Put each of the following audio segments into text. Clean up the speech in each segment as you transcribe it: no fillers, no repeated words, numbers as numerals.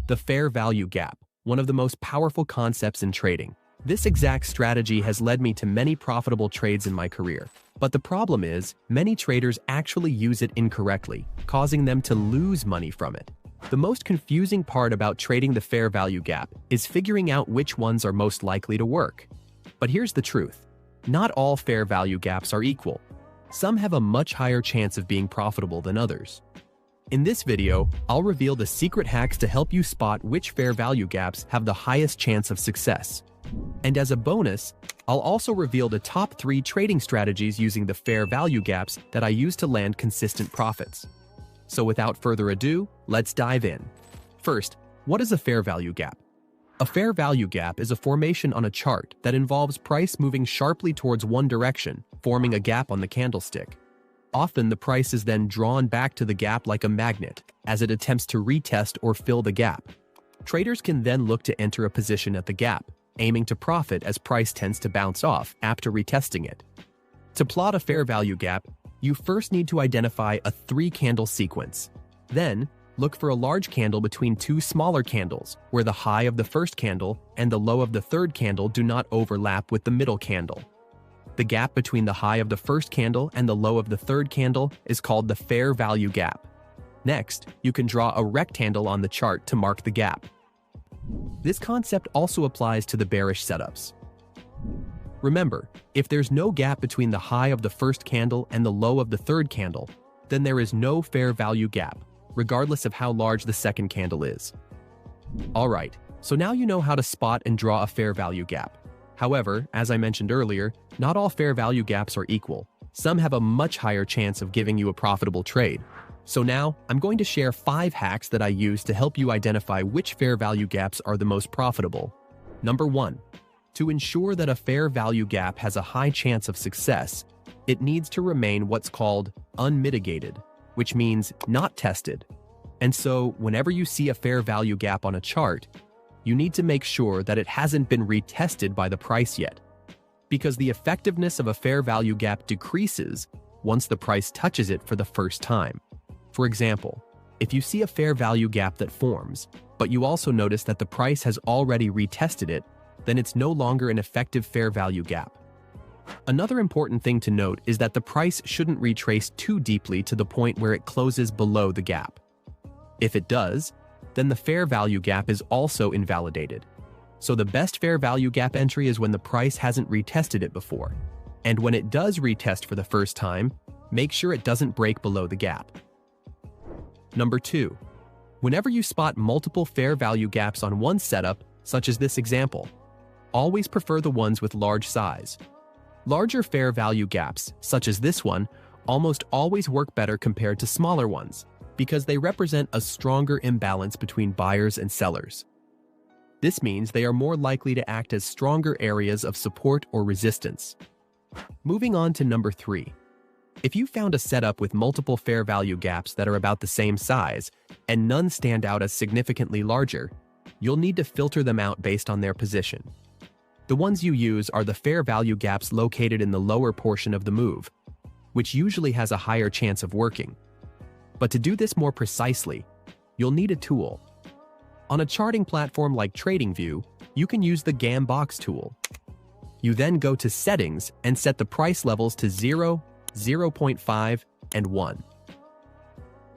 The fair value gap, one of the most powerful concepts in trading. This exact strategy has led me to many profitable trades in my career. But the problem is, many traders actually use it incorrectly, causing them to lose money from it. The most confusing part about trading the fair value gap is figuring out which ones are most likely to work. But here's the truth. Not all fair value gaps are equal. Some have a much higher chance of being profitable than others. In this video, I'll reveal the secret hacks to help you spot which fair value gaps have the highest chance of success. And as a bonus, I'll also reveal the top 3 trading strategies using the fair value gaps that I use to land consistent profits. So without further ado, let's dive in. First, what is a fair value gap? A fair value gap is a formation on a chart that involves price moving sharply towards one direction, forming a gap on the candlestick. Often the price is then drawn back to the gap like a magnet, as it attempts to retest or fill the gap. Traders can then look to enter a position at the gap, aiming to profit as price tends to bounce off after retesting it. To plot a fair value gap, you first need to identify a 3-candle sequence. Then, look for a large candle between 2 smaller candles, where the high of the first candle and the low of the third candle do not overlap with the middle candle. The gap between the high of the first candle and the low of the third candle is called the fair value gap. Next, you can draw a rectangle on the chart to mark the gap. This concept also applies to the bearish setups. Remember, if there's no gap between the high of the first candle and the low of the third candle, then there is no fair value gap, regardless of how large the second candle is. Alright, so now you know how to spot and draw a fair value gap. However, as I mentioned earlier, not all fair value gaps are equal. Some have a much higher chance of giving you a profitable trade. So now, I'm going to share 5 hacks that I use to help you identify which fair value gaps are the most profitable. Number 1. To ensure that a fair value gap has a high chance of success, it needs to remain what's called unmitigated, which means not tested. And so, whenever you see a fair value gap on a chart, you need to make sure that it hasn't been retested by the price yet. Because the effectiveness of a fair value gap decreases once the price touches it for the first time. For example, if you see a fair value gap that forms, but you also notice that the price has already retested it, then it's no longer an effective fair value gap. Another important thing to note is that the price shouldn't retrace too deeply to the point where it closes below the gap. If it does, then the fair value gap is also invalidated. So the best fair value gap entry is when the price hasn't retested it before. And when it does retest for the first time, make sure it doesn't break below the gap. Number 2. Whenever you spot multiple fair value gaps on one setup, such as this example, always prefer the ones with large size. Larger fair value gaps, such as this one, almost always work better compared to smaller ones, because they represent a stronger imbalance between buyers and sellers. This means they are more likely to act as stronger areas of support or resistance. Moving on to number 3. If you found a setup with multiple fair value gaps that are about the same size, and none stand out as significantly larger, you'll need to filter them out based on their position. The ones you use are the fair value gaps located in the lower portion of the move, which usually has a higher chance of working. But to do this more precisely, you'll need a tool. On a charting platform like TradingView, you can use the Gambox tool. You then go to Settings and set the price levels to 0, 0.5, and 1.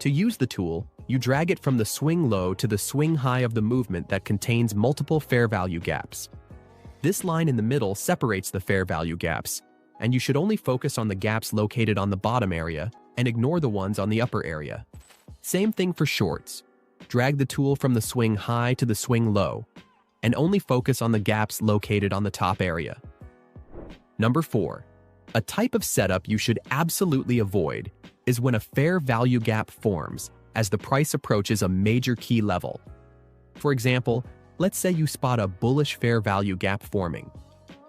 To use the tool, you drag it from the swing low to the swing high of the movement that contains multiple fair value gaps. This line in the middle separates the fair value gaps, and you should only focus on the gaps located on the bottom area and ignore the ones on the upper area. Same thing for shorts. Drag the tool from the swing high to the swing low, and only focus on the gaps located on the top area. Number 4. A type of setup you should absolutely avoid is when a fair value gap forms as the price approaches a major key level. For example, let's say you spot a bullish fair value gap forming,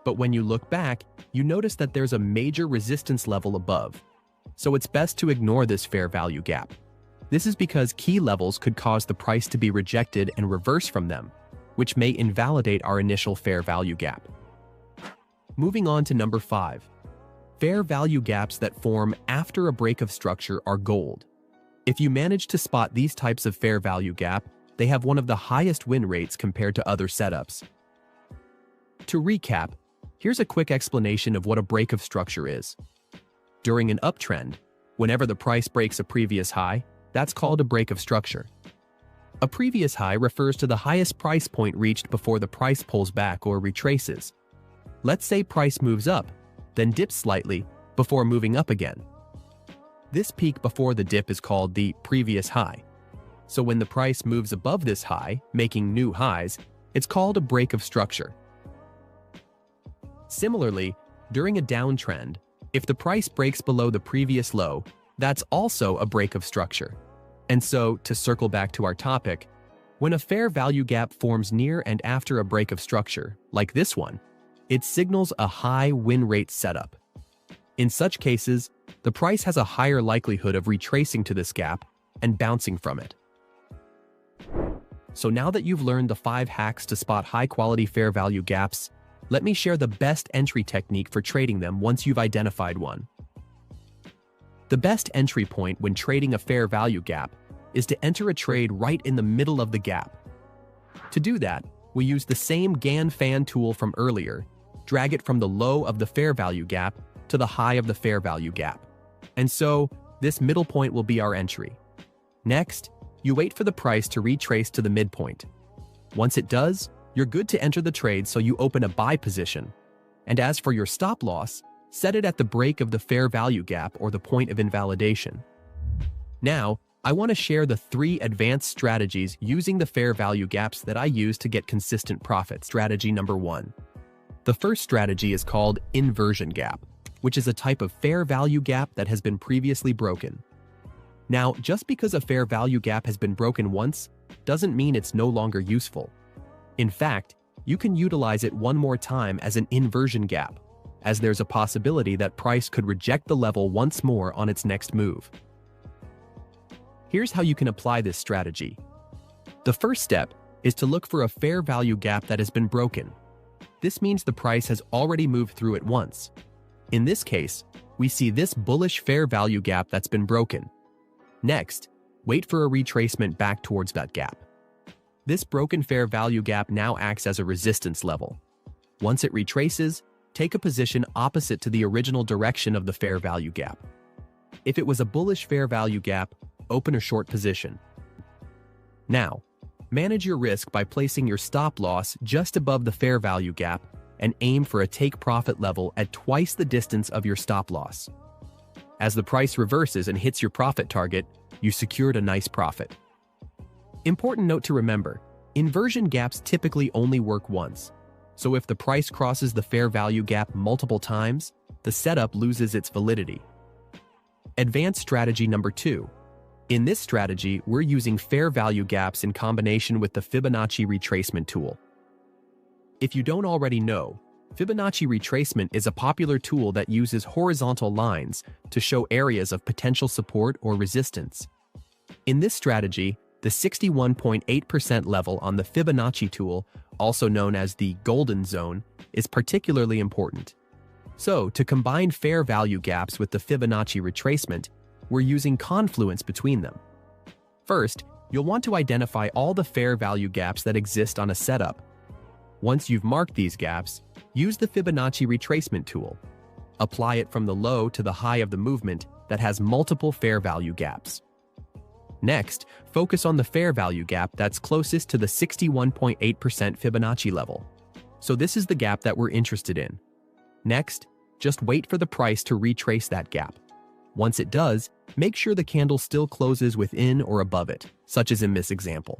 but when you look back, you notice that there's a major resistance level above. So it's best to ignore this fair value gap. This is because key levels could cause the price to be rejected and reverse from them, which may invalidate our initial fair value gap. Moving on to number 5. Fair value gaps that form after a break of structure are gold. If you manage to spot these types of fair value gap, they have one of the highest win rates compared to other setups. To recap, here's a quick explanation of what a break of structure is. During an uptrend, whenever the price breaks a previous high, that's called a break of structure. A previous high refers to the highest price point reached before the price pulls back or retraces. Let's say price moves up, then dips slightly before moving up again. This peak before the dip is called the previous high. So when the price moves above this high, making new highs, it's called a break of structure. Similarly, during a downtrend, if the price breaks below the previous low, that's also a break of structure. And so, to circle back to our topic, when a fair value gap forms near and after a break of structure, like this one, it signals a high win rate setup. In such cases, the price has a higher likelihood of retracing to this gap and bouncing from it. So now that you've learned the 5 hacks to spot high-quality fair value gaps, let me share the best entry technique for trading them once you've identified one. The best entry point when trading a fair value gap is to enter a trade right in the middle of the gap. To do that, we use the same Gan-Fan tool from earlier, drag it from the low of the fair value gap to the high of the fair value gap. And so, this middle point will be our entry. Next, you wait for the price to retrace to the midpoint. Once it does, you're good to enter the trade, so you open a buy position. And as for your stop loss, set it at the break of the fair value gap or the point of invalidation. Now, I want to share the 3 advanced strategies using the fair value gaps that I use to get consistent profit. Strategy number 1. The first strategy is called inversion gap, which is a type of fair value gap that has been previously broken. Now, just because a fair value gap has been broken once, doesn't mean it's no longer useful. In fact, you can utilize it one more time as an inversion gap, as there's a possibility that price could reject the level once more on its next move. Here's how you can apply this strategy. The first step is to look for a fair value gap that has been broken. This means the price has already moved through it once. In this case, we see this bullish fair value gap that's been broken. Next, wait for a retracement back towards that gap. This broken fair value gap now acts as a resistance level. Once it retraces, take a position opposite to the original direction of the fair value gap. If it was a bullish fair value gap, open a short position. Now, manage your risk by placing your stop loss just above the fair value gap and aim for a take profit level at twice the distance of your stop loss. As the price reverses and hits your profit target, you secured a nice profit. Important note to remember, inversion gaps typically only work once. So if the price crosses the fair value gap multiple times, the setup loses its validity. Advanced strategy number 2. In this strategy, we're using fair value gaps in combination with the Fibonacci retracement tool. If you don't already know, Fibonacci retracement is a popular tool that uses horizontal lines to show areas of potential support or resistance. In this strategy, the 61.8% level on the Fibonacci tool, also known as the golden zone, is particularly important. So, to combine fair value gaps with the Fibonacci retracement, we're using confluence between them. First, you'll want to identify all the fair value gaps that exist on a setup. Once you've marked these gaps, use the Fibonacci retracement tool. Apply it from the low to the high of the movement that has multiple fair value gaps. Next, focus on the fair value gap that's closest to the 61.8% Fibonacci level. So this is the gap that we're interested in. Next, just wait for the price to retrace that gap. Once it does, make sure the candle still closes within or above it, such as in this example.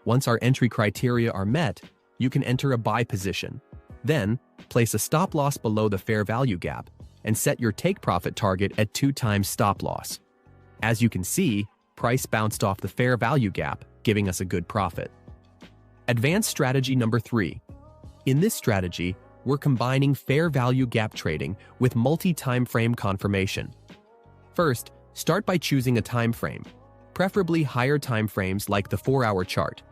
Once our entry criteria are met, you can enter a buy position. Then, place a stop loss below the fair value gap and set your take profit target at 2 times stop loss. As you can see, price bounced off the fair value gap, giving us a good profit. Advanced strategy number 3. In this strategy, we're combining fair value gap trading with multi-time frame confirmation. First, start by choosing a time frame, preferably higher time frames like the 4-hour chart.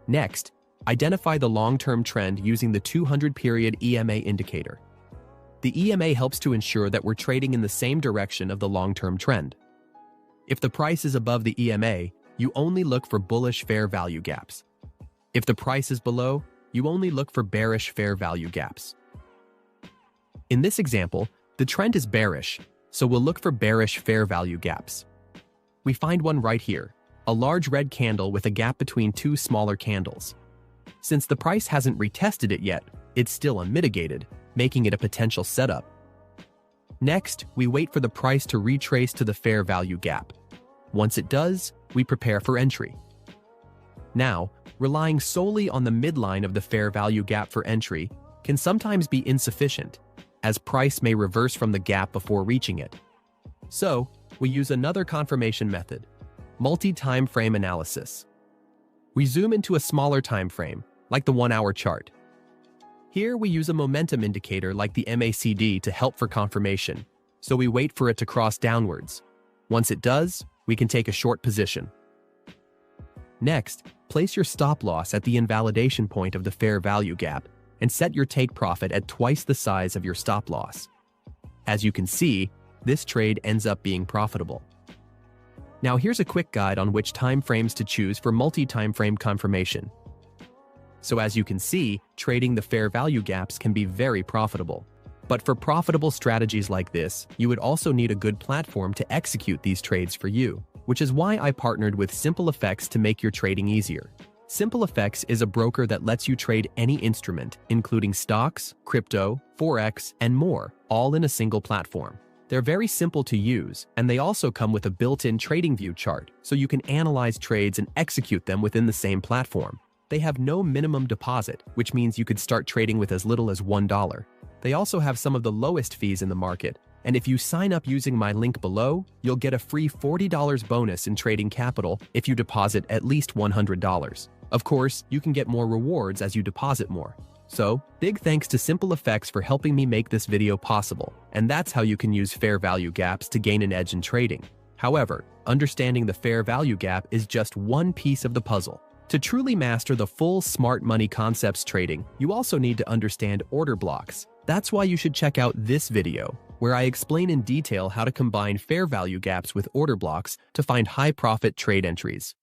Next, identify the long-term trend using the 200-period EMA indicator. The EMA helps to ensure that we're trading in the same direction of the long-term trend. If the price is above the EMA, you only look for bullish fair value gaps. If the price is below, you only look for bearish fair value gaps. In this example, the trend is bearish, so we'll look for bearish fair value gaps. We find one right here, a large red candle with a gap between two smaller candles. Since the price hasn't retested it yet, it's still unmitigated, making it a potential setup. Next, we wait for the price to retrace to the fair value gap. Once it does, we prepare for entry. Now, relying solely on the midline of the fair value gap for entry can sometimes be insufficient, as price may reverse from the gap before reaching it. So, we use another confirmation method, multi-time frame analysis. We zoom into a smaller time frame, like the 1-hour chart. Here we use a momentum indicator like the MACD to help for confirmation, so we wait for it to cross downwards. Once it does, we can take a short position. Next, place your stop loss at the invalidation point of the fair value gap and set your take profit at twice the size of your stop loss. As you can see, this trade ends up being profitable. Now here's a quick guide on which time frames to choose for multi-time frame confirmation. So as you can see, trading the fair value gaps can be very profitable. But for profitable strategies like this, you would also need a good platform to execute these trades for you, which is why I partnered with SimpleFX to make your trading easier. SimpleFX is a broker that lets you trade any instrument, including stocks, crypto, Forex, and more, all in a single platform. They're very simple to use, and they also come with a built-in TradingView chart, so you can analyze trades and execute them within the same platform. They have no minimum deposit, which means you could start trading with as little as $1. They also have some of the lowest fees in the market, and if you sign up using my link below, you'll get a free $40 bonus in trading capital if you deposit at least $100. Of course, you can get more rewards as you deposit more. So, big thanks to SimpleFX for helping me make this video possible, and that's how you can use fair value gaps to gain an edge in trading. However, understanding the fair value gap is just one piece of the puzzle. To truly master the full smart money concepts trading, you also need to understand order blocks. That's why you should check out this video, where I explain in detail how to combine fair value gaps with order blocks to find high profit trade entries.